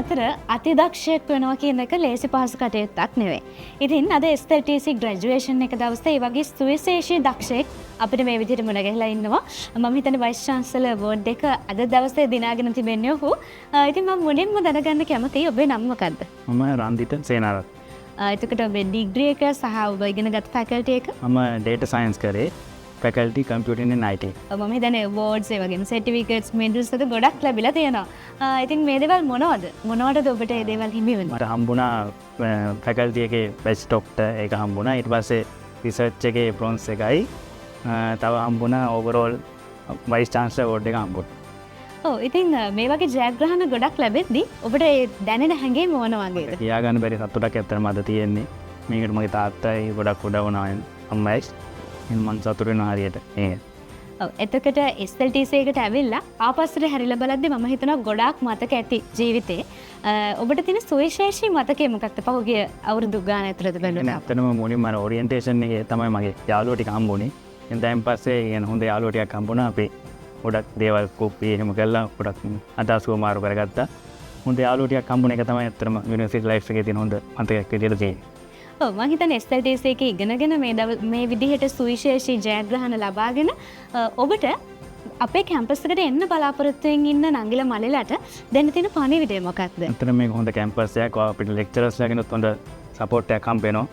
අතර අතිදක්ෂයෙක් වෙනවා කියන එක ලේසි පහසු කටයුත්තක් නෙවෙයි. ඉතින් අද SLTC ග්‍රැජුවේෂන් එක දවසේ මේ වගේ සුවිශේෂී දක්ෂයෙක් අපිට මේ විදිහට මුණ ගැහිලා ඉන්නවා. මම හිතන්නේ වයිස් චාන්සලර් අවෝඩ් එක අද දවසේ දිනාගෙන තිබෙන්නේ ඔහු. ඉතින් මම මුලින්ම දැනගන්න කැමතියි ඔබේ නම මොකද්ද? මම රන්දිත සේනාරත්. එතකොට ඔබේ ඩිග්‍රී එක සහ ඔබ ඉගෙනගත් ෆැකල්ටි එක? මම ඩේටා සයන්ස් කරේ ෆැකල්ටි කම්පියුටර් and IT. මම හිතන්නේ අවෝඩ්ස් ඒ වගේම සර්ටිෆිකේට්ස් මෙඩල්ස් අද ගොඩක් ලැබිලා තියෙනවා. ඉතින් මේ දේවල් මොනවද? මොනවටද ඔබට මේ දේවල් හිමි වෙන්නේ? මට හම්බුණා ෆැකල්ටි එකේ බෙස්ට් ඩොක්ටර් එක හම්බුණා. ඊට පස්සේ රිසර්ච් එකේ බ්‍රොන්ස් එකයි තව හම්බුණා ඕවරෝල් වයිස් චාන්සලර් අවෝඩ් එක හම්බුණා. ඔව් ඉතින් මේ වගේ ජයග්‍රහණ ගොඩක් ලැබෙද්දි ඔබට ඒ දැනෙන හැඟීම මොන වගේද? කියා ගන්න බැරි සතුටක් ඇත්තටම අද තියෙන්නේ. මේකට මගේ තාත්තයි ගොඩක් උදව් වුණා අම්මයි. මම සතුටු වෙනවා හරියට. ඔව් එතකොට SLTC එකට ඇවිල්ලා ආපස්සට හැරිලා බලද්දි මම හිතනවා ගොඩාක් මතක ඇති ජීවිතේ. ඔබට තියෙන සුවිශේෂී මතකය මොකක්ද? පහුගිය අවුරුදු ගාන ඇතුළත බැලුවා. ඇත්තටම මුලින්ම අර ඔරියන්ටේෂන් එකේ තමයි මගේ යාළුවෝ ටික හම්බුනේ. එතෙන් පස්සේ කියන හොඳ යාළුවෝ ටිකක් හම්බුණා. අපි ගොඩක් දේවල් කොපි එහෙම කරලා ගොඩක් අදහස් මාරු කරගත්තා. හොඳ යාළුවෝ ටිකක් හම්බුන එක තමයි ඇත්තටම යුනිවර්සිටි ලයිෆ් එකේ තියෙන හොඳ මතකයක් විදියට තියෙන්නේ. ඔව් මම හිතන්නේ SLTC එකේ ඉගෙනගෙන මේ විදිහට සුවිශේෂී ජයග්‍රහණ ලබාගෙන ඔබට අපේ කැම්පස් එකට එන්න බලාපොරොත්තු වෙමින් ඉන්න නංගිලා මලලට දෙන්න තියෙන පණිවිඩය මොකක්ද? ඇත්තටම මේක හොඳ කැම්පස් එකක්. අපිට ලෙක්චරර්ස් ලාගෙනුත් හොඳ සපෝට් එකක් හම්බ වෙනවා.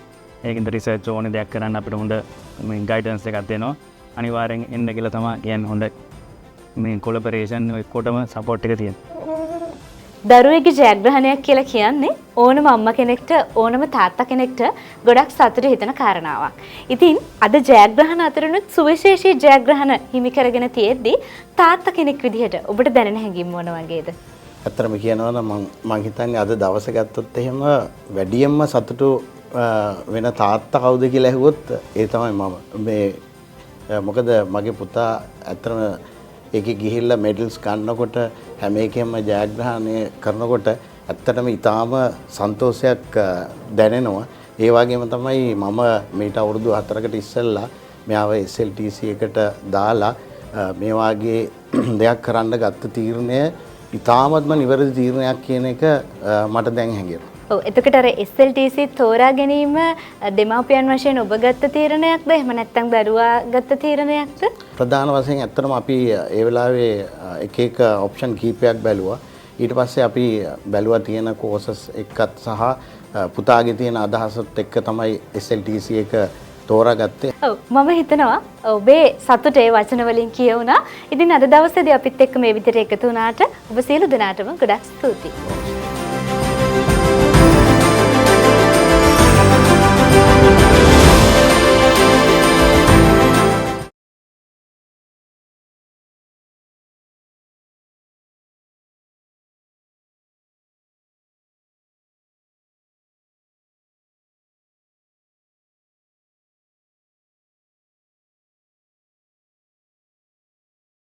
ඒකින්ද රිසර්ච් ඕනේ දෙයක් කරන්න අපිට හොඳ මේ ගයිඩන්ස් එකක් දෙනවා. අනිවාර්යෙන් එන්න කියලා තමයි කියන්නේ හොඳ මේ කොලැබරේෂන් ඔක්කොටම සපෝට් එක තියෙනවා. දරුවෙක්ගේ ජයග්‍රහණයක් කියලා කියන්නේ ඕනම අම්මා කෙනෙක්ට ඕනම තාත්තා කෙනෙක්ට ගොඩක් සතුට හිතෙන කාරණාවක්. ඉතින් අද ජයග්‍රහණ අතරිනුත් සුවිශේෂී ජයග්‍රහණ හිමි කරගෙන තියෙද්දි තාත්තා කෙනෙක් විදිහට ඔබට දැනෙන හැඟීම් මොන වගේද? ඇත්තටම කියනවා නම් මම හිතන්නේ අද දවසේ ගත්තොත් එහෙම වැඩියෙන්ම සතුටු වෙන තාත්තා කවුද කියලා ඇහුවොත් ඒ තමයි මම. මේ මොකද මගේ පුතා ඇත්තටම ඒකේ ගිහිල්ලා මෙඩල්ස් ගන්නකොට හැම එකෙම ජයග්‍රහණය කරනකොට ඇත්තටම ඊටාම සන්තෝෂයක් දැනෙනවා. ඒ වගේම තමයි මම මේට අවුරුදු 4කට ඉස්සෙල්ලා මෙයාව SLTC එකට දාලා මේ වාගේ දෙයක් කරන්න ගත්ත තීරණය ඊටාමත්ම නිවැරදි තීරණයක් කියන එක මට දැන් හැඟෙනවා. ඔව් එතකොට අර SLTC තෝරා ගැනීම දෙමාපියන් වශයෙන් ඔබ ගත්ත තීරණයක්ද එහෙම නැත්නම් දරුවා ගත්ත තීරණයක්ද? ප්‍රධාන වශයෙන් ඇත්තටම අපි ඒ වෙලාවේ එක ඔප්ෂන් කීපයක් බැලුවා. ඊට පස්සේ අපි බැලුවා තියෙන කෝසස් එකත් සහ පුතාගේ තියෙන අදහසත් එක්ක තමයි SLTC එක තෝරාගත්තේ. ඔව් මම හිතනවා ඔබේ සතුටේ වචන වලින් කියවුණා. ඉතින් අද දවසේදී අපිත් එක්ක මේ විදිහට එකතු වුණාට ඔබ සියලු දෙනාටම ගොඩක් ස්තුතියි.